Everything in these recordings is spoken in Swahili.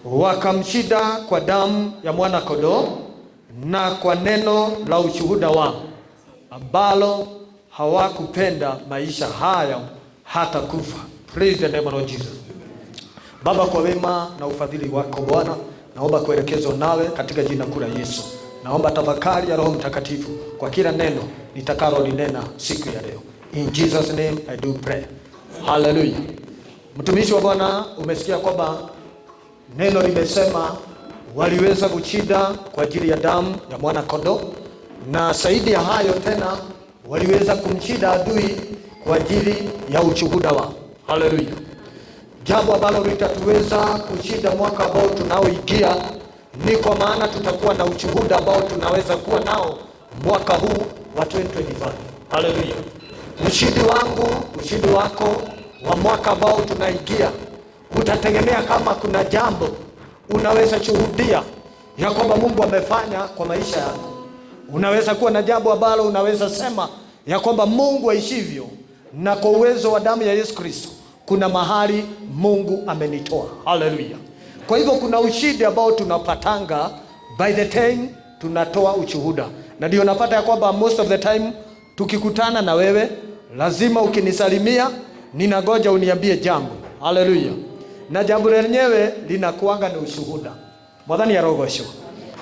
wakamshinda kwa damu ya mwana kondoo na kwa neno la ushuhuda wao, ambalo hawakupenda maisha haya hata kufa. Praise the name of Jesus. Baba, kwa wema na ufadhili wako Bwana, naomba kuelekezwa nawe katika jina kuu la Yesu. Naomba tafakari ya Roho Mtakatifu kwa kila neno nitakalo linena siku ya leo. In Jesus name I do pray. Hallelujah. Mtumishi wa Bwana, umesikia kwamba neno limesema waliweza kushinda kwa ajili ya damu ya mwana kondoo, na zaidi ya hayo tena waliweza kumshinda adui kwa ajili ya ushuhuda wao. Hallelujah. Jambo ambalo litatuweza kushinda mwaka ambao tunaoingia ni kwa maana tutakuwa na ushuhuda ambao tunaweza kuwa nao mwaka huu wa 2025. Hallelujah. Ushindi wangu, ushindi wako wa mwaka ambao tunaingia utategemea kama kuna jambo unaweza shuhudia ya kwamba Mungu amefanya kwa maisha yako. Unaweza kuwa na jambo ambalo unaweza sema ya kwamba Mungu aishivyo, na kwa uwezo wa damu ya Yesu Kristo kuna mahali Mungu amenitoa. Hallelujah. Kwa hivyo kuna ushindi ambao tunapatanga by the time tunatoa ushuhuda, na ndio napata ya kwamba most of the time tukikutana na wewe lazima ukinisalimia ninagoja uniambie jambo. Hallelujah. Na jambo lenyewe linakuanga ni ushuhuda. Mwadhani ya rogosho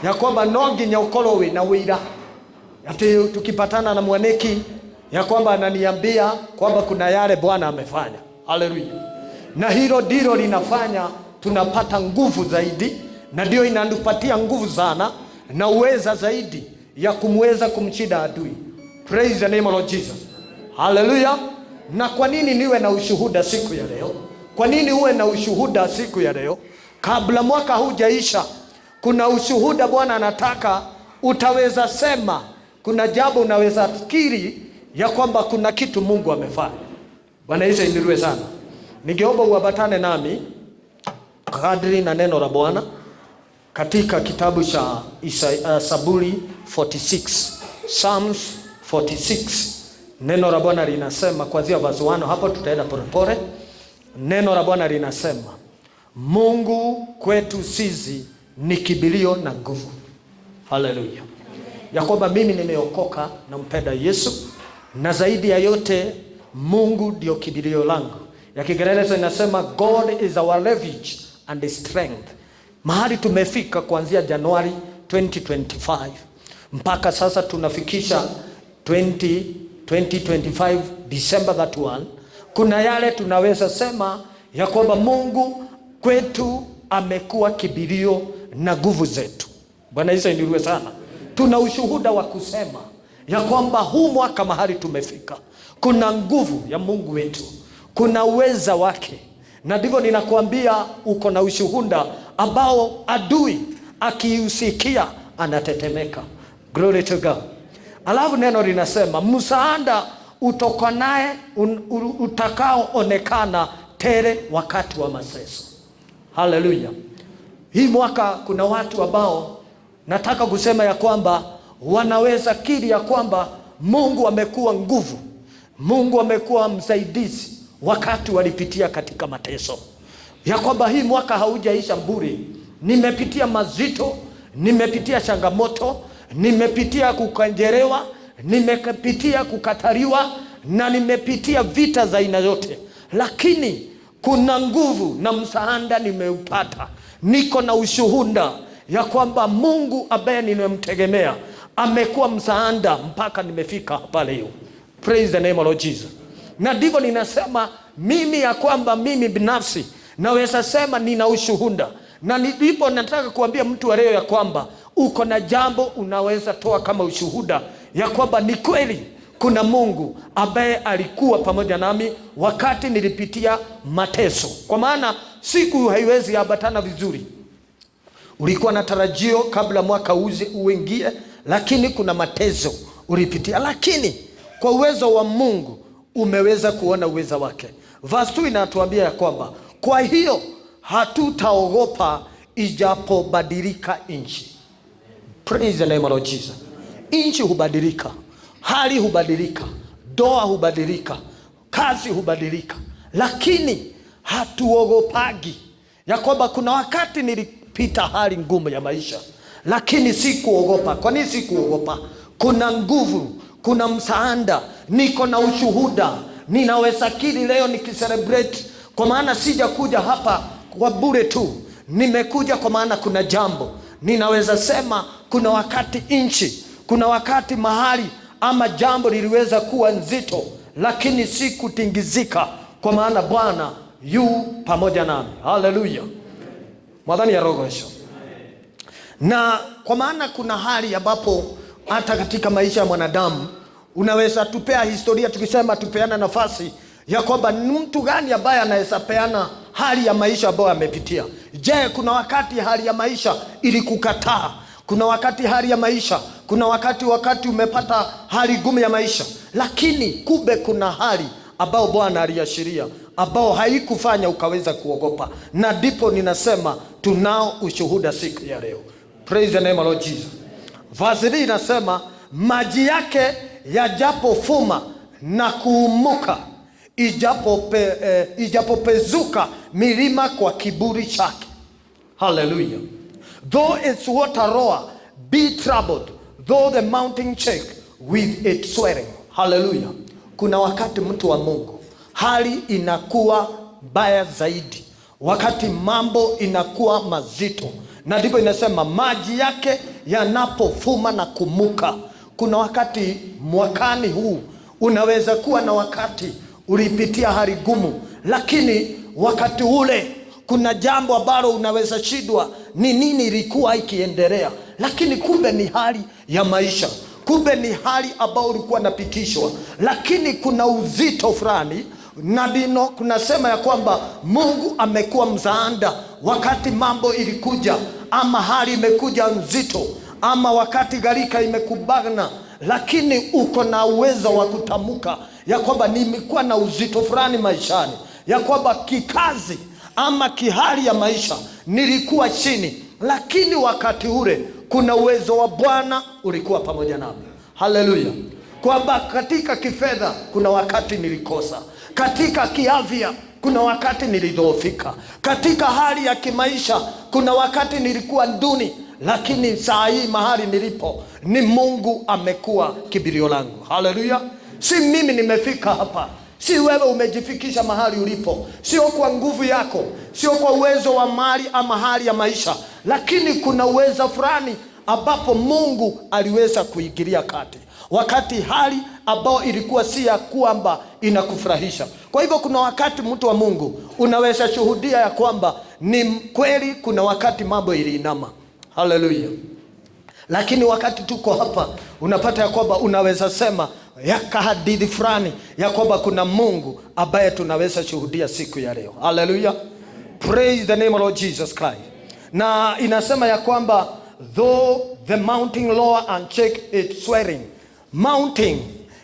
ya kwamba nongi nyokolowe na wira, ati tukipatana na mwaneki ya kwamba ananiambia kwamba kuna yale Bwana amefanya. Hallelujah. Na hilo ndilo linafanya tunapata nguvu zaidi, na ndio inatupatia nguvu sana na uweza zaidi ya kumweza kumshinda adui. Praise the name of Lord Jesus. Hallelujah. Na kwa nini niwe na ushuhuda siku ya leo? Kwa nini uwe na ushuhuda siku ya leo? Kabla mwaka hujaisha, kuna ushuhuda Bwana anataka utaweza sema. Kuna jambo unaweza fikiri ya kwamba kuna kitu Mungu amefanya. Bwana Yesu indiwe sana. Ningeomba uambatane nami kadri na neno la Bwana katika kitabu cha Zaburi 46, Psalms 46. Neno la Bwana linasema kuanzia verse 1, hapo tutaenda polepole. Neno la Bwana linasema, Mungu kwetu sisi ni kibilio na nguvu. Hallelujah. Ya kwamba mimi nimeokoka na mpenda Yesu, na zaidi ya yote Mungu ndio kibilio langu. Ya Kiingereza inasema God is our refuge and strength. Mahali tumefika kuanzia Januari 2025 mpaka sasa tunafikisha 2025 December 31. Kuna yale tunaweza sema ya kwamba Mungu kwetu amekuwa kibilio na nguvu zetu. Bwana Yesu ndiwe sana. Tuna ushuhuda wa kusema ya kwamba huu mwaka mahali tumefika, kuna nguvu ya Mungu wetu, kuna uweza wake, na ndivyo ninakwambia uko na ushuhuda ambao adui akiusikia anatetemeka. Glory to God. Alafu neno linasema msaada utokanaye utakaoonekana tele wakati wa mateso. Hallelujah. Hii mwaka kuna watu ambao nataka kusema ya kwamba wanaweza kiri ya kwamba Mungu amekuwa nguvu, Mungu amekuwa msaidizi wakati walipitia katika mateso. Ya kwamba hii mwaka haujaisha bure. Nimepitia mazito, nimepitia changamoto, nimepitia kukanjerewa, nimepitia kukataliwa, na nimepitia vita za aina yote, lakini kuna nguvu na msaada nimeupata. Niko na ushuhuda ya kwamba Mungu ambaye nimemtegemea amekuwa msaada mpaka nimefika hapa leo. Praise the name of Lord Jesus. Na ndivyo ninasema mimi ya kwamba mimi binafsi naweza sema nina ushuhuda, na ndipo nataka kuambia mtu wa leo ya kwamba uko na jambo unaweza toa kama ushuhuda ya kwamba ni kweli kuna Mungu ambaye alikuwa pamoja nami wakati nilipitia mateso. Kwa maana siku haiwezi ambatana vizuri. Ulikuwa na tarajio kabla mwaka uingie, lakini kuna mateso ulipitia, lakini kwa uwezo wa Mungu umeweza kuona uwezo wake. Verse 2 inatuambia ya kwamba kwa hiyo hatutaogopa ijapobadilika nchi. Praise the name of Lord Jesus. Nchi hubadilika, hali hubadilika, doa hubadilika, kazi hubadilika, lakini hatuogopagi ya kwamba kuna wakati nilipita hali ngumu ya maisha, lakini sikuogopa. Kwa nini sikuogopa? Kuna nguvu, kuna msaada, niko na ushuhuda. Ninaweza kili leo nikicelebrate, kwa maana sija kuja hapa kwa bure tu. Nimekuja kwa maana kuna jambo. Ninaweza sema kuna wakati nchi, kuna wakati mahali ama jambo liliweza kuwa nzito, lakini si kutingizika, kwa maana Bwana yu pamoja nami. Haleluya. Mwadhani ya roho hiyo. Na kwa maana kuna hali ambapo hata katika maisha ya mwanadamu unaweza tupea historia, tukisema tupeana nafasi ya kwamba mtu gani ambaye anaweza peana hali ya maisha ambayo amepitia. Je, kuna wakati hali ya maisha ilikukataa? Kuna wakati hali ya maisha, kuna wakati umepata hali gumu ya maisha, lakini kumbe kuna hali ambao Bwana aliashiria, ambao haikufanya ukaweza kuogopa. Na ndipo ninasema tunao ushuhuda siku ya leo. Praise the name of Lord Jesus. Verse inasema maji yake yajapofuma na kuumuka, ijapopezuka milima kwa kiburi chake. Hallelujah. Though its water roar be troubled, though the mountain shake with its swelling. Hallelujah. Kuna wakati mtu wa Mungu hali inakuwa baya zaidi, wakati mambo inakuwa mazito, na ndipo inasema maji yake yanapofuma na kumuka. Kuna wakati mwakani huu unaweza kuwa na wakati ulipitia hali gumu, lakini wakati ule kuna jambo ambalo unaweza shidwa ni nini ilikuwa ikiendelea, lakini kumbe ni hali ya maisha, kumbe ni hali ambao ulikuwa napitishwa, lakini kuna uzito fulani. Na dino kunasema ya kwamba Mungu amekuwa msaada wakati mambo ilikuja, ama hali imekuja nzito, ama wakati gharika imekubana, lakini uko na uwezo wa kutamka ya kwamba nimekuwa na uzito fulani maishani, ya kwamba kikazi ama kihali ya maisha nilikuwa chini, lakini wakati ule kuna uwezo wa Bwana ulikuwa pamoja nami. Haleluya. Kwamba katika kifedha kuna wakati nilikosa, katika kiafya kuna wakati nilidhoofika, katika hali ya kimaisha kuna wakati nilikuwa duni, lakini saa hii mahali nilipo ni Mungu amekuwa kibirio langu. Haleluya. Si mimi nimefika hapa, si wewe umejifikisha mahali ulipo, sio kwa nguvu yako, sio kwa uwezo wa mali ama hali ya maisha, lakini kuna uwezo fulani ambapo Mungu aliweza kuingilia kati wakati hali ambao ilikuwa si ya kwamba inakufurahisha. Kwa hivyo kuna wakati mtu wa Mungu unaweza shuhudia ya kwamba ni kweli kuna wakati mambo iliinama. Haleluya. Lakini wakati tuko hapa unapata ya kwamba unaweza sema ya hadithi fulani ya kwamba kuna Mungu ambaye tunaweza shuhudia siku ya leo. Haleluya. Praise the name of Lord Jesus Christ. Na inasema ya kwamba though the mountain lower and shake its swelling. Mountain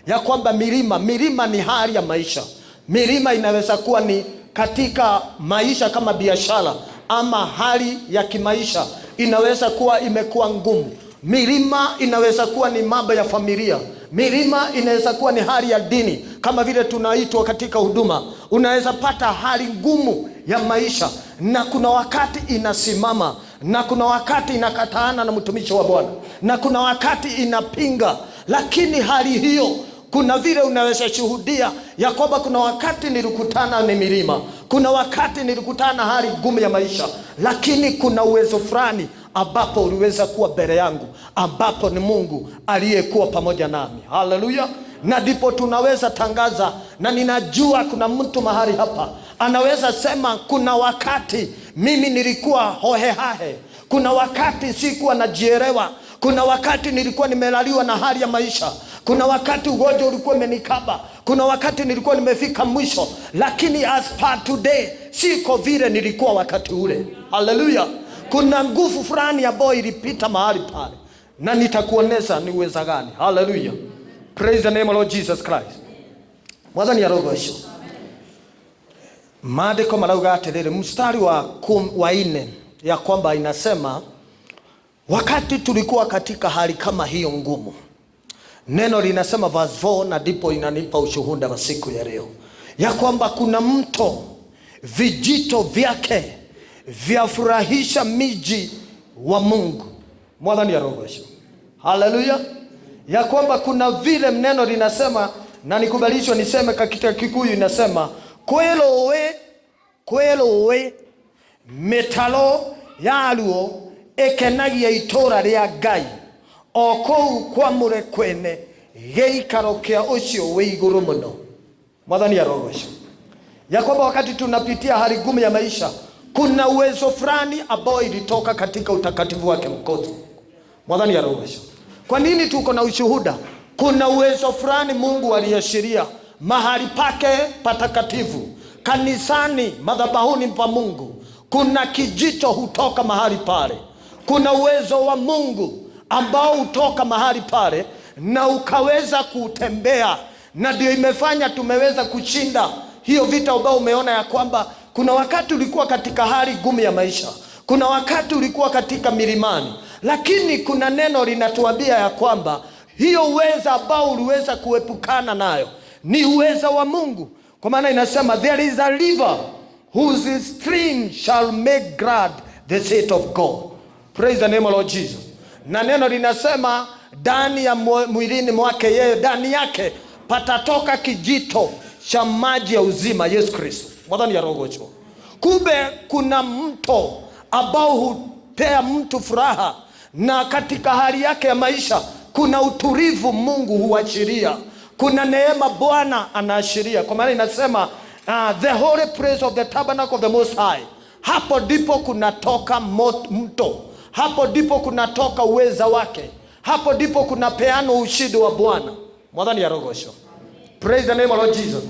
ya kwamba milima ni hali ya maisha. Milima inaweza kuwa ni katika maisha kama biashara, ama hali ya kimaisha inaweza kuwa imekuwa ngumu. Milima inaweza kuwa ni mambo ya familia. Milima inaweza kuwa ni hali ya dini, kama vile tunaitwa katika huduma. Unaweza pata hali ngumu ya maisha, na kuna wakati inasimama, na kuna wakati inakataana na mtumishi wa Bwana, na kuna wakati inapinga. Lakini hali hiyo kuna vile unaweza shuhudia ya kwamba kuna wakati nilikutana ni milima, kuna wakati nilikutana hali ngumu ya maisha, lakini kuna uwezo fulani ambapo uliweza kuwa mbele yangu, ambapo ni Mungu aliyekuwa pamoja nami. Haleluya. Na ndipo tunaweza tangaza, na ninajua kuna mtu mahali hapa anaweza sema kuna wakati mimi nilikuwa hohehahe, kuna wakati sikuwa najielewa, kuna wakati nilikuwa nimelaliwa na hali ya maisha, kuna wakati ugonjwa ulikuwa umenikaba, kuna wakati nilikuwa nimefika mwisho, lakini as per today siko vile nilikuwa wakati ule. Haleluya. Kuna nguvu fulani ambayo ilipita mahali pale, na nitakuonesha ni uweza gani. Haleluya. Praise the name of Lord Jesus Christ. Mwaza ni ya roho hiyo. Maandiko marauga atiriri, mstari wa 4 ya kwamba inasema wakati tulikuwa katika hali kama hiyo ngumu. Neno linasema verse 4, na ndipo inanipa ushuhuda wa siku ya leo ya kwamba kuna mto vijito vyake vyafurahisha miji wa Mungu. Mwathani arogosho. Haleluya. Ya kwamba kuna vile neno linasema, na nikubalishwa niseme katika Kikuyu inasema, kwelowe metalo yaluo ekenagia itora ria Ngai okou kwa mure kwene geikaro kia ucio we iguru muno. Mwathani arogosho. Ya kwamba wakati tunapitia hali ngumu ya maisha, kuna uwezo fulani ambao ilitoka katika utakatifu wake mkozi. Mwathani arogosho. Kwa nini tuko na ushuhuda? Kuna uwezo fulani Mungu aliashiria mahali pake patakatifu, kanisani, madhabahuni pa Mungu. Kuna kijito hutoka mahali pale. Kuna uwezo wa Mungu ambao hutoka mahali pale na ukaweza kutembea, na ndio imefanya tumeweza kushinda hiyo vita ambao umeona ya kwamba kuna wakati ulikuwa katika hali ngumu ya maisha, kuna wakati ulikuwa katika milimani, lakini kuna neno linatuambia ya kwamba hiyo uweza ambao uliweza kuepukana nayo ni uweza wa Mungu. Kwa maana inasema there is a river whose stream shall make glad the city of God. Praise the name of Lord Jesus. Na neno linasema ndani ya mwilini mwake yeye, ndani yake patatoka kijito cha maji ya uzima, Yesu Kristo. Mwadhani ya rogocho. Kumbe kuna mto ambao hupea mtu furaha, na katika hali yake ya maisha kuna utulivu Mungu huashiria, kuna neema Bwana anaashiria. Kwa maana inasema the holy place of the tabernacle of the most high. Hapo ndipo kunatoka mto, hapo ndipo kunatoka uweza wake, hapo ndipo kuna peano ushindi wa Bwana. Mwadhani ya rogosho. Praise the name of Lord Jesus.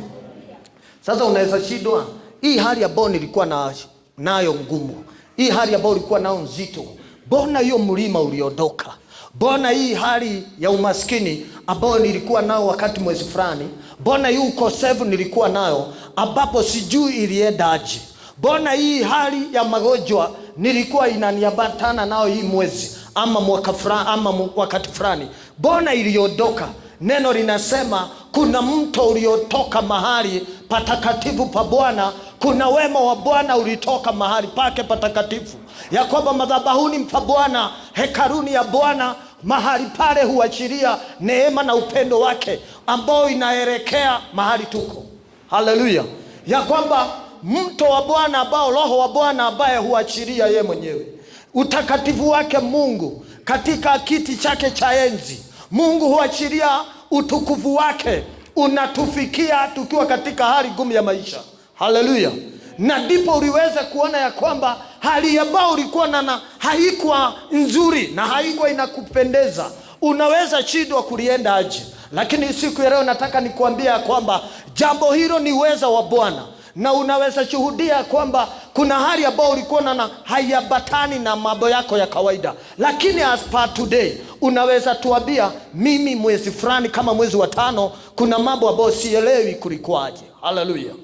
Sasa unaweza shindwa hii hali ambayo nilikuwa nayo ngumu, hii hali ambayo ulikuwa nao nzito, mbona hiyo mlima uliondoka? Mbona hii hali ya umaskini ambayo nilikuwa nao wakati mwezi fulani, mbona hii ukosefu nilikuwa nayo ambapo sijui iliendaje? Mbona hii hali ya magonjwa nilikuwa inaniambatana nao hii mwezi ama mwaka fulani ama wakati fulani, mbona iliondoka? Neno linasema kuna mto uliotoka mahali patakatifu pa Bwana, kuna wema wa Bwana ulitoka mahali pake patakatifu. Ya kwamba madhabahuni pa Bwana, hekaruni ya Bwana, mahali pale huashiria neema na upendo wake ambao inaelekea mahali tuko. Haleluya. Ya kwamba mto wa Bwana ambao roho wa Bwana ambaye huashiria yeye mwenyewe, utakatifu wake Mungu katika kiti chake cha enzi. Mungu huashiria utukufu wake unatufikia tukiwa katika hali ngumu ya maisha. Haleluya. Na ndipo uliweza kuona ya kwamba hali ambayo ulikuwa na haikuwa nzuri na haikuwa inakupendeza, unaweza shindwa kulienda aje. Lakini siku ya leo nataka nikuambia ya kwamba jambo hilo ni uweza wa Bwana, na unaweza shuhudia kwamba kuna hali ambayo ulikuwa na haiambatani na mambo yako ya kawaida, lakini as per today unaweza tuambia, mimi mwezi fulani kama mwezi wa 5 kuna mambo ambayo sielewi kulikuwaje. Hallelujah.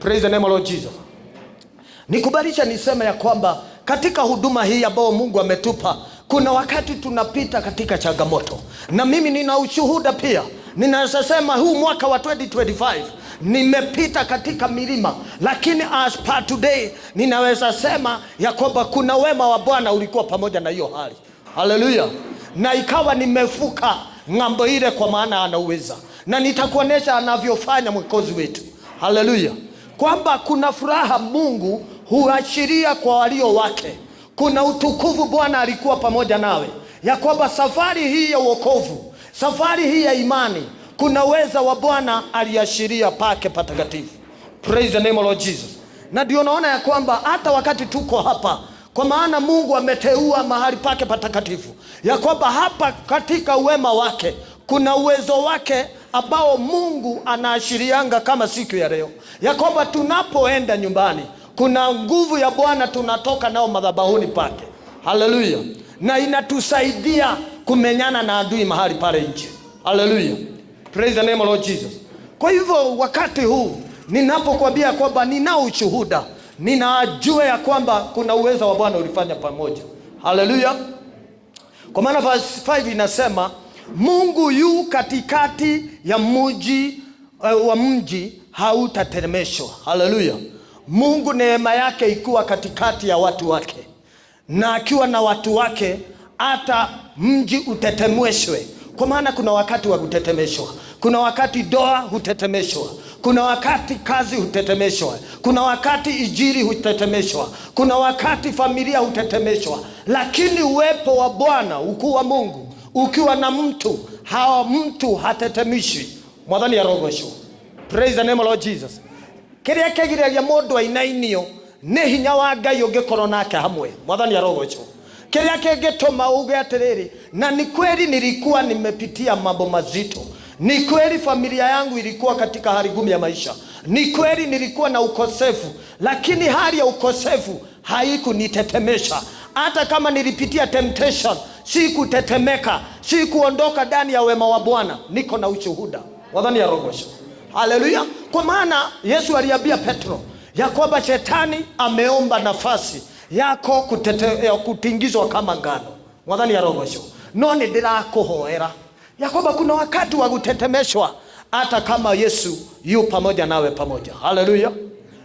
Praise the name of Lord Jesus. Nikubalisha niseme ya kwamba katika huduma hii ambayo Mungu ametupa, kuna wakati tunapita katika changamoto, na mimi nina ushuhuda pia. Ninaweza sema huu mwaka wa 2025 nimepita katika milima, lakini as per today ninaweza sema ya kwamba kuna wema wa Bwana ulikuwa pamoja na hiyo hali. Haleluya. Na ikawa nimefuka ng'ambo ile, kwa maana anauweza, na nitakuonesha anavyofanya mwokozi wetu. Haleluya. Kwamba kuna furaha Mungu huashiria kwa walio wake. Kuna utukufu Bwana alikuwa pamoja nawe, ya kwamba safari hii ya wokovu, safari hii ya imani, kuna uweza wa Bwana aliashiria pake patakatifu. Praise the name of Lord Jesus. Na ndio naona ya kwamba hata wakati tuko hapa, kwa maana Mungu ameteua mahali pake patakatifu, ya kwamba hapa katika uwema wake kuna uwezo wake ambao Mungu anaashirianga kama siku ya leo, ya kwamba tunapoenda nyumbani kuna nguvu ya Bwana tunatoka nao madhabahuni pake. Haleluya. Na inatusaidia kumenyana na adui mahali pale nje. Haleluya. Praise the name of Lord Jesus. Kwa hivyo wakati huu ninapokuambia kwamba ninao ushuhuda, ninajua ya kwamba kuna uwezo wa Bwana ulifanya pamoja. Haleluya. Kwa maana verse 5 inasema Mungu yu katikati ya mji hautateremeshwa. Haleluya. Mungu neema yake ikuwa katikati ya watu wake, na akiwa na watu wake hata mji utetemeshwe. Kwa maana kuna wakati wa kutetemeshwa, kuna wakati doa hutetemeshwa, kuna wakati kazi hutetemeshwa, kuna wakati ijiri hutetemeshwa, kuna wakati familia hutetemeshwa. Lakini uwepo wa Bwana, ukuu wa Mungu ukiwa na mtu, mtu hatetemeshwi. Mwathani arogocwo. Praise the name of Lord Jesus. Kiria kegiragia mundu ainainio ni hinya wa Ngai ungikorwo nake hamwe. Mwathani arogocwo. Kiria kingituma uge atiriri, na ni kweli nilikuwa nimepitia mambo mazito. Ni kweli familia yangu ilikuwa katika hali ngumu ya maisha. Ni kweli nilikuwa na ukosefu, lakini hali ya ukosefu haikunitetemesha. Hata kama nilipitia temptation, sikutetemeka, sikuondoka ndani ya wema wa Bwana. Niko na ushuhuda. Mwathani arogocwo. Haleluya. Kwa maana Yesu aliambia Petro ya kwamba shetani ameomba nafasi yako kutingizwa kama ngano. Mwathani arogocwo. No ni ndirakuhoera ya kwamba kuna wakati wa kutetemeshwa hata kama Yesu yu pamoja nawe pamoja. Haleluya.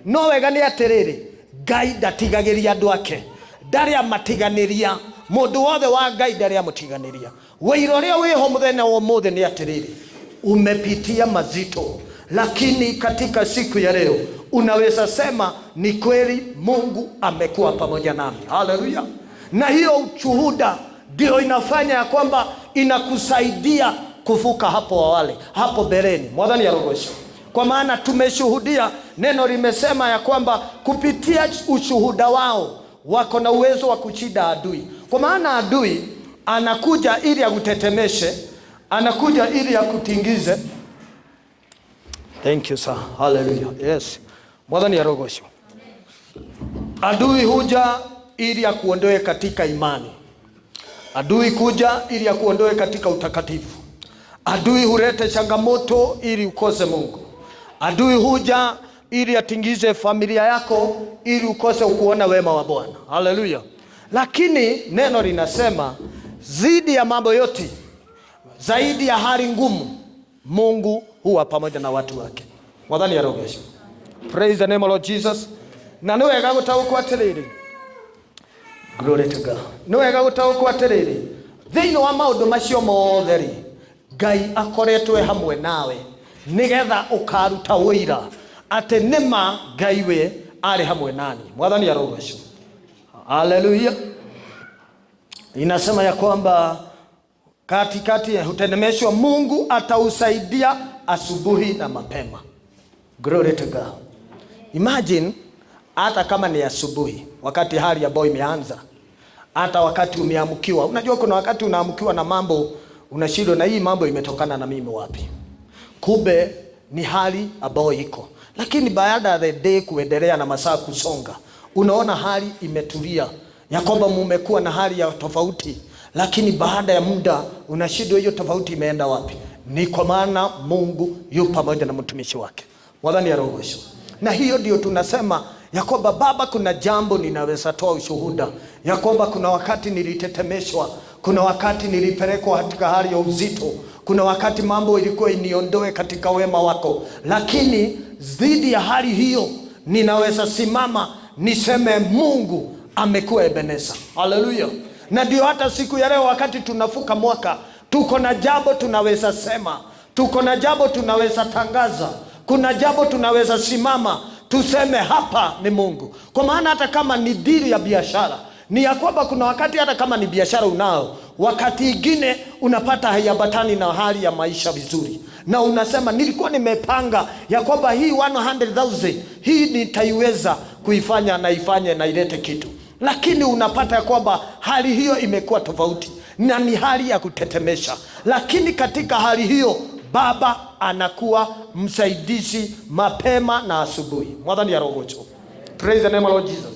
No wega ni atiriri, Ngai ndatigagiria andu ake, ndari amatiganiria. Mundu wothe wa Ngai ndari amutiganiria. Wĩira ũrĩa wĩho mũthenya wa ũmũthĩ ni atiriri, umepitia mazito, lakini katika siku ya leo unaweza sema ni kweli Mungu amekuwa pamoja nami. Haleluya. Na hiyo ushuhuda ndio inafanya ya kwamba inakusaidia kuvuka hapo awali, hapo bereni. Mwathani arogocwo. Kwa maana tumeshuhudia, neno limesema ya kwamba kupitia ushuhuda wao wako na uwezo wa kushinda adui. Kwa maana adui anakuja ili akutetemeshe, anakuja ili akutingize. Thank you sir. Hallelujah. Yes. Mwathani arogocwo. Adui huja ili akuondoe katika imani. Adui kuja ili akuondoe katika utakatifu. Adui hulete changamoto ili ukose Mungu. Adui huja ili atingize familia yako ili ukose kuona wema wa Bwana. Haleluya. Lakini neno linasema zidi ya mambo yote, zaidi ya hali ngumu, Mungu huwa pamoja na watu wake. Mwathani arogocwo. Praise the name of Lord Jesus. Na niwe wega gutaũkwo atiriri. Glory to God. Niwe wega gutaũkwo atiriri, thĩinĩ wa maũndũ macio mothe rĩ, Ngai akoretwe hamwe nawe nigetha ukaruta wĩira atĩ nĩma Ngai we arĩ hamwe nani. Mwathani arogocwo. Hallelujah. Inasema ya kwamba katikati ya hutetemeshwa, Mungu atausaidia asubuhi na mapema. Glory to God. Imagine hata kama ni asubuhi, wakati hali ya boy imeanza, hata wakati umeamkiwa. Unajua kuna wakati unaamkiwa na mambo unashindwa, na hii mambo imetokana na mimi wapi? Kumbe ni hali ambayo iko. Lakini baada ya the day kuendelea na masaa kusonga, unaona hali imetulia, ya kwamba mmekuwa na hali ya tofauti. Lakini baada ya muda unashindwa hiyo tofauti imeenda wapi? Ni kwa maana Mungu yu pamoja na mtumishi wake. Mwathani arogocwo. Na hiyo ndio tunasema ya kwamba Baba, kuna jambo ninaweza toa ushuhuda ya kwamba kuna wakati nilitetemeshwa, kuna wakati nilipelekwa katika hali ya uzito, kuna wakati mambo ilikuwa iniondoe katika wema wako, lakini dhidi ya hali hiyo ninaweza simama niseme Mungu amekuwa Ebeneza. Haleluya. Na ndio hata siku ya leo wakati tunafuka mwaka, tuko na jambo tunaweza sema, tuko na jambo tunaweza tangaza, kuna jambo tunaweza simama tuseme hapa ni Mungu. Kwa maana hata kama ni dili ya biashara, ni ya kwamba kuna wakati hata kama ni biashara unao, wakati ingine unapata haiambatani na hali ya maisha vizuri, na unasema nilikuwa nimepanga ya kwamba hii 100,000 hii nitaiweza kuifanya na ifanye na ilete kitu, lakini unapata ya kwamba hali hiyo imekuwa tofauti na ni hali ya kutetemesha. Lakini katika hali hiyo Baba anakuwa msaidizi mapema na asubuhi. Mwathani arogocwo. Praise the name of Lord Jesus.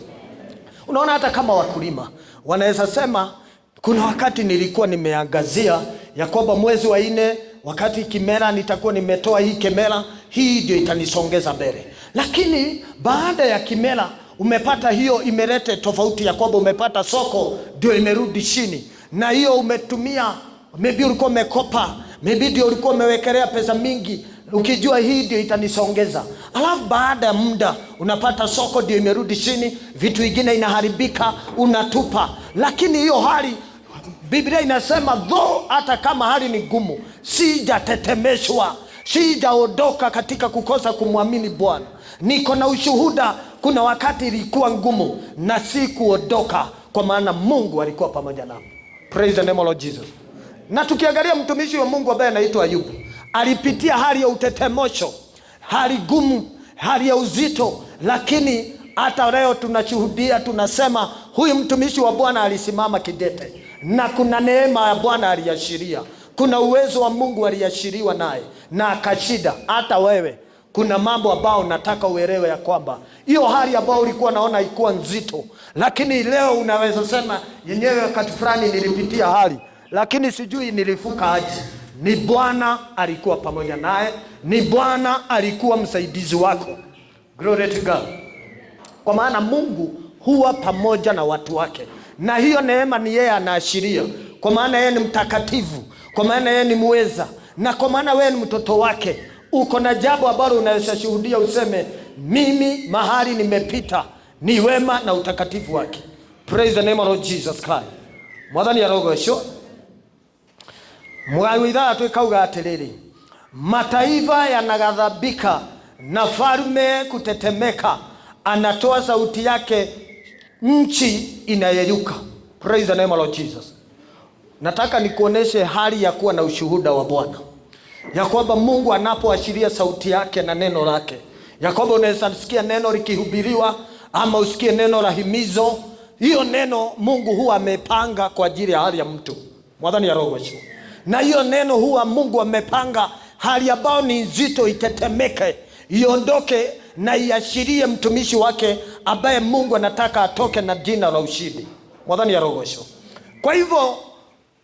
Unaona hata kama wakulima wanaweza sema kuna wakati nilikuwa nimeangazia ya kwamba mwezi wa 4 wakati kimera nitakuwa nimetoa hii kimera, hii ndio itanisongeza mbele. Lakini baada ya kimera umepata hiyo imelete tofauti ya kwamba umepata soko ndio imerudi chini, na hiyo umetumia, maybe ulikuwa umekopa, maybe ndio ulikuwa umewekelea pesa mingi, ukijua hii ndio itanisongeza. Alafu baada ya muda unapata soko ndio imerudi chini, vitu vingine inaharibika, unatupa. Lakini hiyo hali, Biblia inasema though, hata kama hali ni gumu, sijatetemeshwa, sijaondoka katika kukosa kumwamini Bwana. Niko na ushuhuda, kuna wakati ilikuwa ngumu na si kuondoka, kwa maana Mungu alikuwa pamoja nami. Praise the name of Lord Jesus. Na tukiangalia mtumishi wa Mungu ambaye anaitwa Ayubu, alipitia hali ya utetemesho, hali gumu, hali ya uzito, lakini hata leo tunashuhudia, tunasema huyu mtumishi wa Bwana alisimama kidete, na kuna neema ya Bwana aliashiria, kuna uwezo wa Mungu aliashiriwa naye na akashida. Hata wewe kuna mambo ambayo nataka uelewe ya kwamba hiyo hali ambayo ulikuwa naona ikuwa nzito, lakini leo unaweza sema yenyewe wakati fulani nilipitia hali, lakini sijui nilifuka aje. Ni Bwana alikuwa pamoja naye, ni Bwana alikuwa msaidizi wako. Glory to God. Kwa maana Mungu huwa pamoja na watu wake, na hiyo neema ni yeye anaashiria, kwa maana yeye ni mtakatifu, kwa maana yeye ni muweza, na kwa maana wewe ni mtoto wake. Uko na jambo ambalo unaweza shuhudia useme, mimi mahali nimepita ni wema na utakatifu wake. Praise the name of Lord Jesus Christ. Mwathani arogocwo. Mwawitha twikauga atiriri, mataifa yanaghadhabika na falme kutetemeka, anatoa sauti yake, nchi inayeyuka. Praise the name of Lord Jesus. Nataka nikuoneshe hali ya kuwa na ushuhuda wa Bwana, ya kwamba Mungu anapoashiria sauti yake na neno lake, ya kwamba unaweza sikia neno likihubiriwa ama usikie neno la himizo. Hiyo neno Mungu huwa amepanga kwa ajili ya hali ya mtu. Mwathani arogocwo. Na hiyo neno huwa Mungu amepanga hali ambayo ni nzito itetemeke, iondoke na iashirie mtumishi wake ambaye Mungu anataka atoke na jina la ushindi. Mwathani arogocwo. Kwa hivyo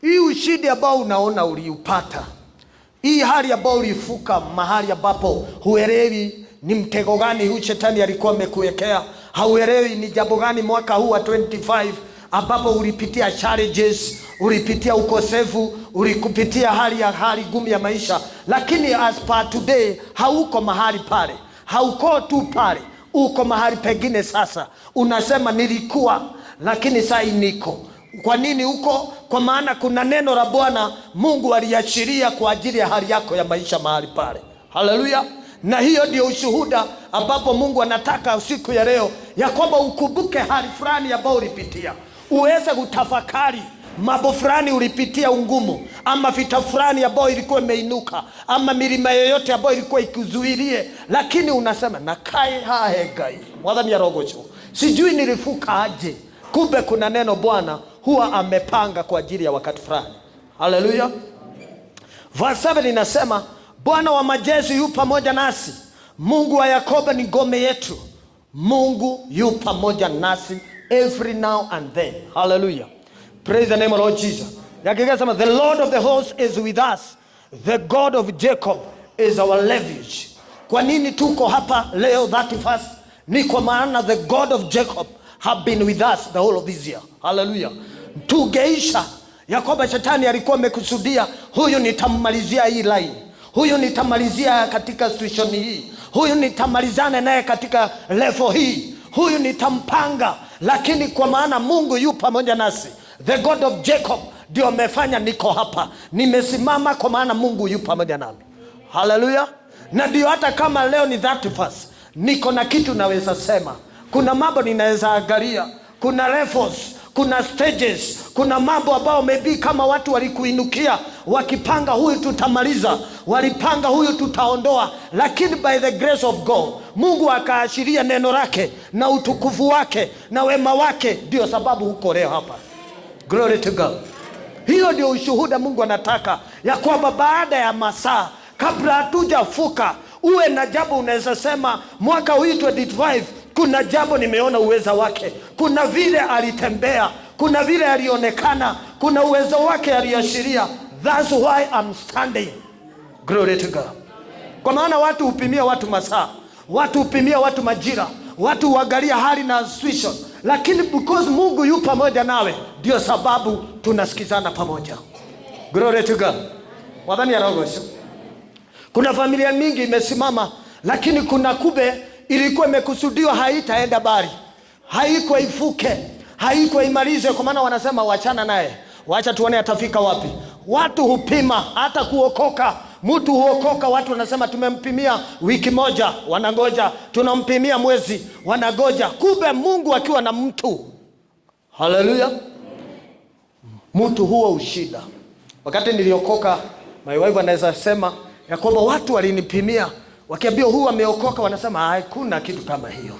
hii ushindi ambao unaona uliupata, hii hali ambayo ulifuka mahali ambapo huelewi ni mtego gani huu shetani alikuwa amekuwekea, hauelewi ni jambo gani mwaka huu wa 25 ambapo ulipitia challenges, ulipitia ukosefu, ulikupitia hali gumu ya maisha, lakini as per today hauko mahali pale, hauko tu pale, uko mahali pengine. Sasa unasema nilikuwa, lakini sasa niko. Kwa nini uko? Kwa maana kuna neno la Bwana Mungu aliashiria kwa ajili ya hali yako ya maisha mahali pale. Haleluya. Na hiyo ndio ushuhuda ambapo Mungu anataka usiku ya leo, ya kwamba ukumbuke hali fulani ambayo ulipitia, uweze kutafakari mambo fulani ulipitia ungumu, ama vita fulani ambayo ilikuwa imeinuka, ama milima yoyote ambayo ilikuwa ikuzuilie, lakini unasema nakai hahegai. Mwathani arogocwo. Sijui nilifuka aje. Kumbe kuna neno Bwana huwa amepanga kwa ajili ya wakati fulani. Haleluya. Verse 7 inasema, Bwana wa majeshi yu pamoja nasi, Mungu wa Yakobo ni ngome yetu. Mungu yu pamoja nasi every now and then. Hallelujah. Praise the name of Lord Jesus. Yakisema, the Lord of the hosts is with us, the God of Jacob is our refuge. Kwa nini tuko hapa leo 31st? Ni kwa maana the God of Jacob have been with us the whole of this year. Hallelujah. Tugeisha ya kwamba shetani alikuwa amekusudia, huyu nitamalizia hii line, huyu nitamalizia katika situation hii, huyu nitamalizana naye katika level hii, huyu nitampanga. Lakini kwa maana Mungu yu pamoja nasi, the God of Jacob, ndio amefanya niko hapa, nimesimama kwa maana Mungu yu pamoja nami. Hallelujah. Na ndio hata kama leo ni 31st, niko na kitu naweza sema. Kuna mambo ninaweza angalia, kuna levels, kuna stages, kuna mambo ambao maybe kama watu walikuinukia wakipanga huyu tutamaliza, walipanga huyu tutaondoa, lakini by the grace of God Mungu akaashiria neno lake na utukufu wake na wema wake, ndio sababu huko leo hapa. Glory to God. Hiyo ndio ushuhuda Mungu anataka, ya kwamba baada ya masaa, kabla hatujafuka, uwe na jambo unaweza sema mwaka huu 25 kuna jambo nimeona uweza wake, kuna vile alitembea, kuna vile alionekana, kuna uwezo wake aliashiria. That's why I'm standing. Glory to God. Kwa maana watu hupimia watu masaa, watu hupimia watu majira, watu huangalia hali na situation, lakini because Mungu yu pamoja nawe, ndio sababu tunasikizana pamoja. Glory to God. Mwathani arogocwo. Kuna familia mingi imesimama, lakini kuna kube ilikuwa imekusudiwa haitaenda bali, haiko ifuke, haiko imalize, kwa maana wanasema wachana naye, wacha tuone atafika wapi. Watu hupima hata kuokoka. Mtu huokoka, watu wanasema tumempimia wiki moja, wanangoja. Tunampimia mwezi, wanangoja. Kumbe Mungu akiwa na mtu, haleluya, mtu huo ushida. Wakati niliokoka, my wife anaweza sema ya kwamba watu walinipimia, wakiambia huu ameokoka, wanasema hakuna kitu kama hiyo.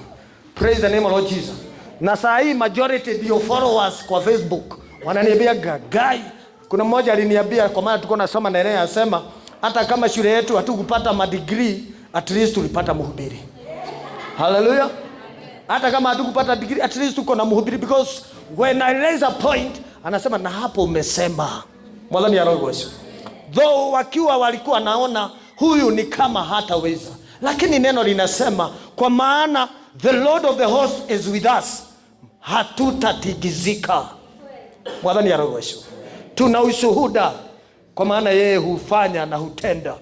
Praise the name of Lord Jesus. Na saa hii majority ndio followers kwa Facebook wananiambia gagai. Kuna mmoja aliniambia, kwa maana tulikuwa nasoma na yeye, asema hata kama shule yetu hatukupata madegree, at least tulipata mhubiri. Hallelujah. Hata kama hatukupata degree, at least tuko na mhubiri, because when I raise a point, anasema na hapo umesema. Mwala ni arogosho. Though wakiwa walikuwa naona huyu ni kama hataweza, lakini neno linasema kwa maana the Lord of the host is with us, hatutatigizika. Mwala ni arogosho. Tuna ushuhuda, kwa maana yeye hufanya na hutenda.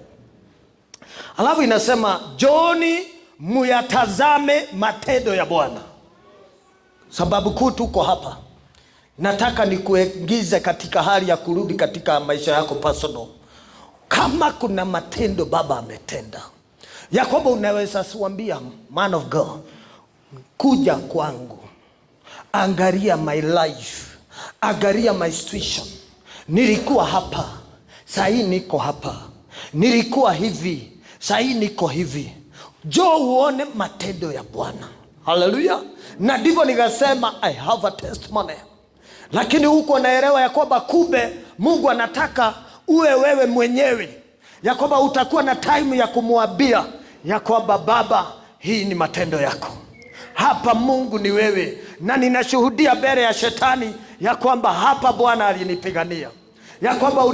Alafu inasema Joni muyatazame matendo ya Bwana. Sababu kuu tuko hapa, nataka nikuingize katika hali ya kurudi katika maisha yako personal. Kama kuna matendo Baba ametenda, ya kwamba unaweza kuambia man of God, kuja kwangu, angalia my life, angalia my situation. Nilikuwa hapa, saa hii niko hapa. Nilikuwa hivi, saa hii niko hivi. Njoo uone matendo ya Bwana. Hallelujah. Na ndivyo nikasema I have a testimony. Lakini huko naelewa ya kwamba kumbe Mungu anataka uwe wewe mwenyewe, ya kwamba utakuwa na time ya kumwambia ya kwamba Baba, hii ni matendo yako. Hapa Mungu ni wewe, na ninashuhudia mbele ya shetani ya kwamba hapa Bwana alinipigania, ya kwamba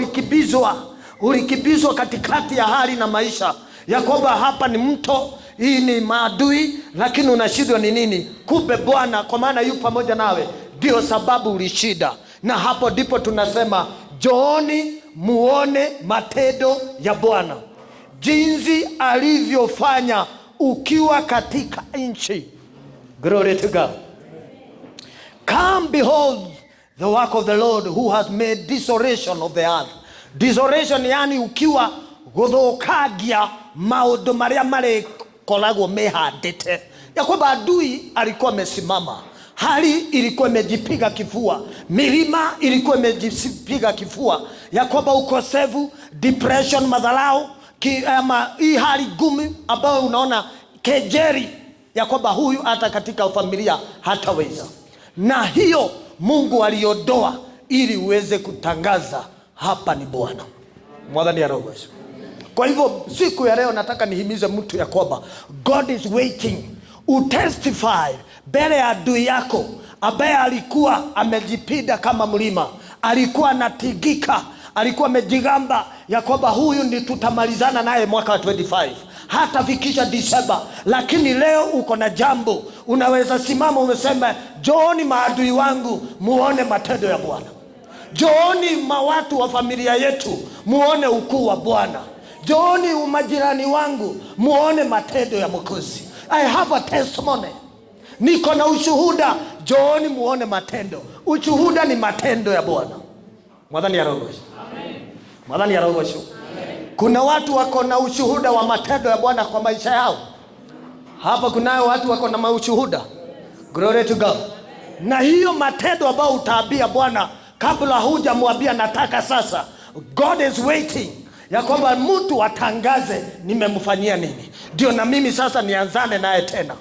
ulikibizwa katikati ya hali na maisha, ya kwamba hapa ni mto, hii ni maadui, lakini unashindwa ni nini? Kumbe Bwana, kwa maana yu pamoja nawe, ndio sababu ulishida. Na hapo ndipo tunasema Jooni muone matendo ya Bwana, jinsi alivyofanya ukiwa katika nchi. Glory to God. Come behold the work of the Lord who has made desolation of the earth. Desolation yani ukiwa guthukagia maundu maria marekoragwo mehandite, ya kwamba adui alikuwa amesimama, hali ilikuwa imejipiga kifua, milima ilikuwa imejipiga kifua, ya kwamba ukosefu, depression, madharau, hii hali gumi ambayo unaona kejeri, ya kwamba huyu hata katika familia hataweza. Na hiyo Mungu aliondoa ili uweze kutangaza hapa ni Bwana. Mwadhani ya roho. Kwa hivyo siku ya leo nataka nihimize mtu ya kwamba God is waiting. Utestify mbele ya adui yako ambaye alikuwa amejipida kama mlima, alikuwa anatigika, alikuwa amejigamba ya kwamba huyu ndi tutamalizana naye mwaka wa 25, hata fikisha Disemba. Lakini leo uko na jambo, unaweza simama umesema, Jooni maadui wangu muone matendo ya Bwana. Jooni mawatu wa familia yetu muone ukuu wa Bwana. Jooni umajirani wangu muone matendo ya Mwokozi. I have a testimony. Niko na ushuhuda. Jooni muone matendo. Ushuhuda ni matendo ya Bwana. Mwadhani ya roho. Amen. Mwadhani ya roho. Amen. Kuna watu wako na ushuhuda wa matendo ya Bwana kwa maisha yao. Hapa kunayo watu wako na ushuhuda. Glory to God. Na hiyo matendo ambao utaambia Bwana kabla hujamwambia nataka sasa, God is waiting ya kwamba mtu atangaze nimemfanyia nini, ndio na mimi sasa nianzane naye tena.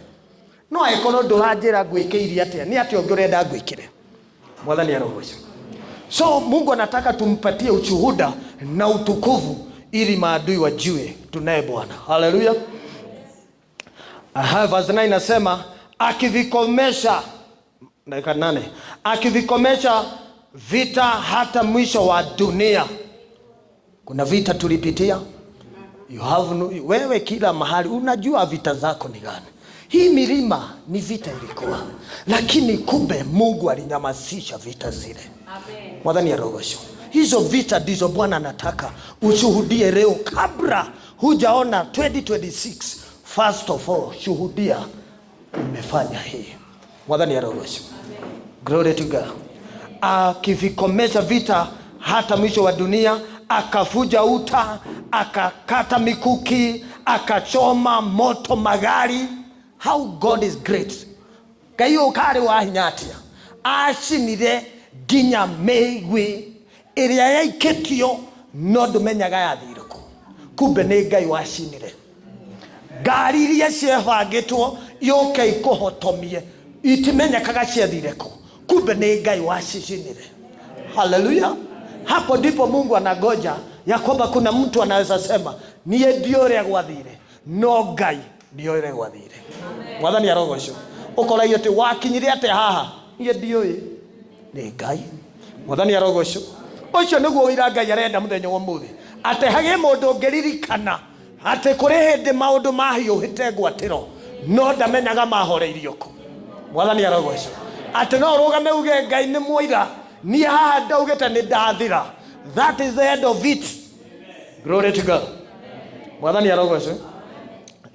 No aikono ndurajira gwikeirie atia ni ati ongorenda gwikire. Mwathani arogoce. So Mungu anataka tumpatie ushuhuda na utukufu ili maadui wajue tunaye Bwana. Hallelujah. Verse 9 nasema akivikomesha dakika 8, akivikomesha vita hata mwisho wa dunia. Kuna vita tulipitia. Wewe kila mahali unajua vita zako ni gani. Hii milima ni vita ilikuwa, lakini kumbe Mungu alinyamazisha vita zile. Amen. Mwadhani ya roho. Hizo vita ndizo Bwana anataka ushuhudie leo kabla hujaona 2026. First of all, shuhudia umefanya hii. Mwadhani ya roho. Glory to God. Akivikomesha vita hata mwisho wa dunia, akafuja uta, akakata mikuki, akachoma moto magari. How God is great. Kayo kare wa hinyatia ashinire ginya megwi iria yaiketio no ndumenyaga yathiriko. Kumbe ni Ngai washinire. Ngari iria ciebangitwo yoke ikuhotomie itimenyekaga ciathiriko. Kumbe ni Ngai washinire. Hallelujah. Hapo ndipo Mungu anagoja ya kwamba kuna mtu anaweza sema niye ndio ria gwathire no Ngai ndio ria gwathire. Mwathani arogoco ukora yote wakinyire ate haha niye ndio ni Ngai. Mwathani arogoco ucio niguo wira Ngai arenda muthenya wa muthi ate hage mundu ngeririkana ate kuri hindi maundu mahiuhite ngwatiro no ndamenyaga mahoreirio ku. Mwathani arogoco ate no rugame uge Ngai ni muira ni haha ndaugite ni ndathira. That is the end of it. Glory to God. Mwathani arogoco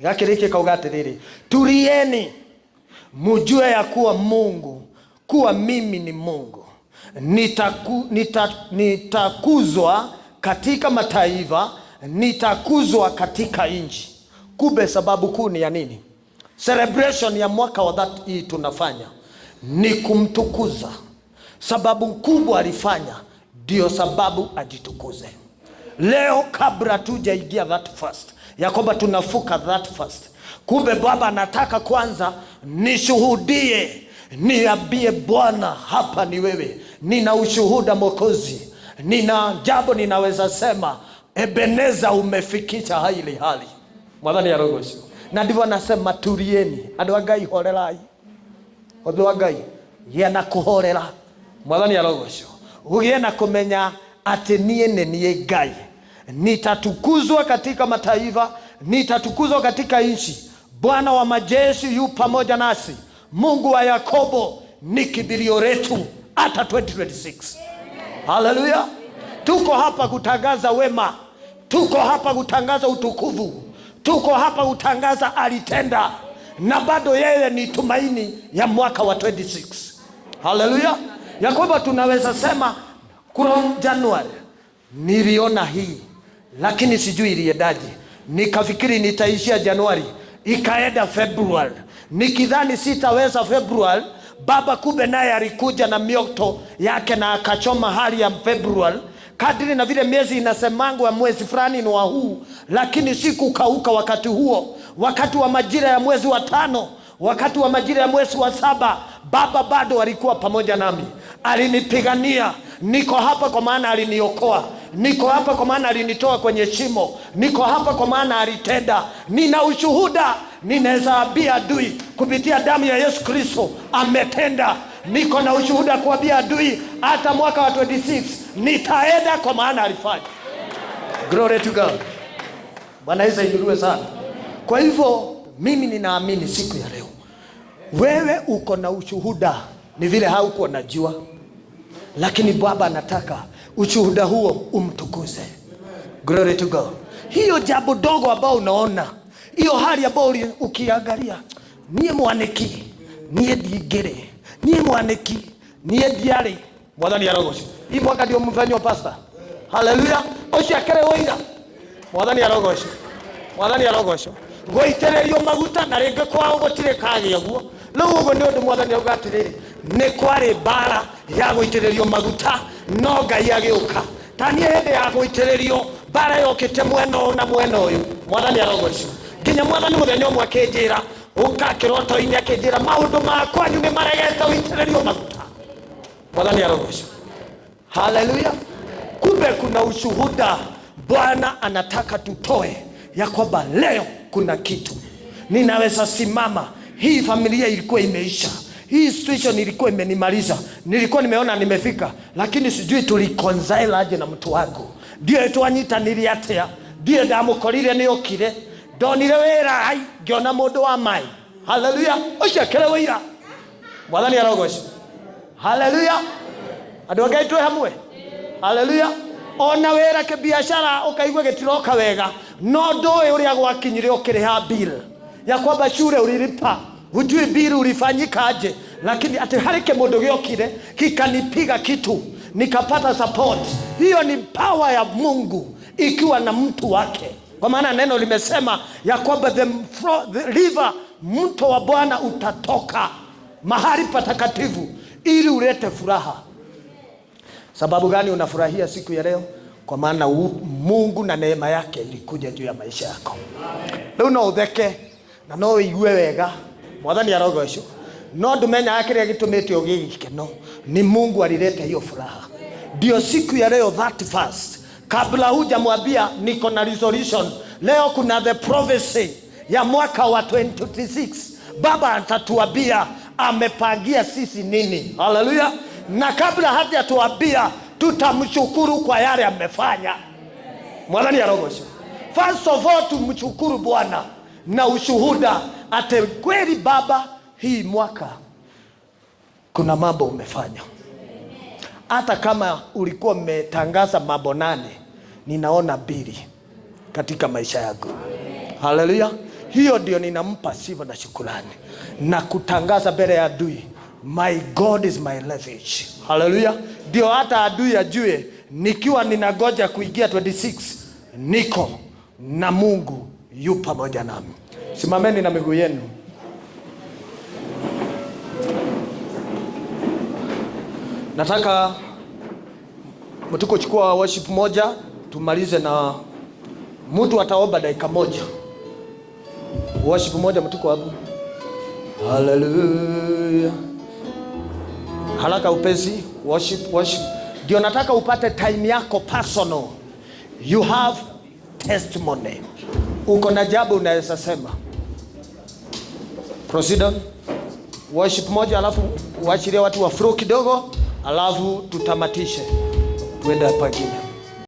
gakiriki kauga atiriri turieni mujue ya kuwa Mungu, kuwa mimi ni Mungu. Nitakuzwa katika mataifa, nitakuzwa katika nchi. Kumbe sababu kuu ni ya nini? Celebration ya mwaka wa hii tunafanya ni kumtukuza. Sababu kubwa alifanya ndio sababu ajitukuze. Leo kabla tujaingia that first ya kwamba tunafuka that first, kumbe Baba anataka kwanza nishuhudie, niambie Bwana hapa ni wewe. Nina ushuhuda Mwokozi, nina jambo ninaweza sema Ebeneza umefikisha hili hali. Mwathani arogoco na ndivyo anasema turieni andu a Ngai horerai. Andu a Ngai yana kuhorera. Mwathani arogoco ugie na kumenya ati niye ni Ngai. Nitatukuzwa katika mataifa, nitatukuzwa katika nchi. Bwana wa majeshi yu pamoja nasi. Mungu wa Yakobo ni kibirio letu hata 2026. Hallelujah. Tuko hapa kutangaza wema, tuko hapa kutangaza utukufu, tuko hapa kutangaza alitenda, na bado yeye ni tumaini ya mwaka wa 26. Hallelujah. Ya kwamba tunaweza sema from January niliona hii lakini sijui iliendaje, nikafikiri nitaishia Januari, ikaenda February, nikidhani sitaweza February. Baba kumbe naye alikuja na mioto yake na akachoma hali ya February. Kadiri na vile miezi inasemangu ya mwezi fulani ni wa huu, lakini sikukauka wakati huo. Wakati wa majira ya mwezi wa 5, wakati wa majira ya mwezi wa 7, Baba bado alikuwa pamoja nami, alinipigania. Niko hapa kwa maana aliniokoa, niko hapa kwa maana alinitoa kwenye shimo, niko hapa kwa maana alitenda. Nina ushuhuda, ninaweza ambia adui kupitia damu ya Yesu Kristo ametenda. Niko na ushuhuda kuambia adui hata mwaka wa 26 nitaenda kwa maana alifanya. Glory to God. Bwana Yesu ainuliwe sana. Kwa hivyo mimi ninaamini siku ya leo wewe uko na ushuhuda, ni vile hauko najua, lakini Baba anataka ushuhuda huo umtukuze. Glory to God. Hiyo jambo dogo ambao unaona, hiyo hali ambao ukiangalia, niye mwaniki, niye digere, niye mwaniki, niye diari. Mwathani arogoco hii mwaka ndio mfanyo pastor. Hallelujah. Ocia kere woira. Mwathani arogoco. Mwathani arogoco goitererio maguta na renge kwao gotire kagia guo. Riu ugo ni undu Mwathani auga atiriri ni kwari bara ya goitererio maguta no Ngai agiuka. Tanie hindi ya goitererio bara yokite mweno na mweno uyu. Mwathani arogoco nginya Mwathani muthenya umwe akinjira uka kiroto-ini akinjira maundu makwa ni maregete goitererio maguta. Mwathani arogoco. Hallelujah. Kumbe kuna ushuhuda Bwana anataka tutoe ya kwamba leo kuna kitu ninaweza simama. Hii familia ilikuwa imeisha, hii situation ilikuwa imenimaliza, nilikuwa nimeona nimefika, lakini sijui tulikonzaila aje na mtu wako. Ndio twanyita niliatea, ndio ndamukorire ni okire, ndonire wera ai ngiona mundu wa mai. Hallelujah. Ucio kere wira. Mwathani arogoco. Hallelujah. Andu a Ngai twe hamwe. Haleluya. Ona wera ke biashara ukaigwa getiroka wega, no ndoe uria gwakinyire ukiriha bill ya kwamba shule ulilipa, hujui bill ulifanyikaje, lakini ati harike mundu giokire kikanipiga kitu nikapata support. Hiyo ni power ya Mungu ikiwa na mtu wake, kwa maana neno limesema ya kwamba the river, mto wa Bwana utatoka mahali patakatifu ili ulete furaha. Sababu gani unafurahia siku ya leo? Kwa maana Mungu na neema yake ilikuja juu ya maisha yako. Leo no utheke na no igue wega, mwathani arogocwo, no ndumenya akire gitumite ogigikeno, ni Mungu alileta hiyo furaha. Ndio siku ya leo 31st, kabla hujamwambia niko na resolution, leo kuna the prophecy ya mwaka wa 2026. Baba atatuambia amepangia sisi nini. Haleluya. Na kabla hajatuambia tutamshukuru kwa yale amefanya. Mwathani arogocwo. First of all tumshukuru Bwana na ushuhuda ate kweli Baba, hii mwaka kuna mambo umefanya. Hata kama ulikuwa umetangaza mambo 8, ninaona 2 katika maisha yako. Haleluya. Hiyo ndio ninampa sifa na shukrani na kutangaza mbele ya adui, my God is my refuge. Haleluya. Ndio hata adui ajue nikiwa ninagoja kuingia 26, niko na Mungu yu pamoja nami. Simameni na miguu yenu. Nataka mtuko chukua worship moja, tumalize na mtu ataomba dakika moja. Worship moja mtuko hapo. Hallelujah. Haraka upesi, worship. Ndio nataka upate time yako personal. You have testimony. Uko na jambo unaweza sema. Proceed on. Worship moja, alafu uachilie watu wa flow kidogo, alafu tutamatishe. Tuende pagine.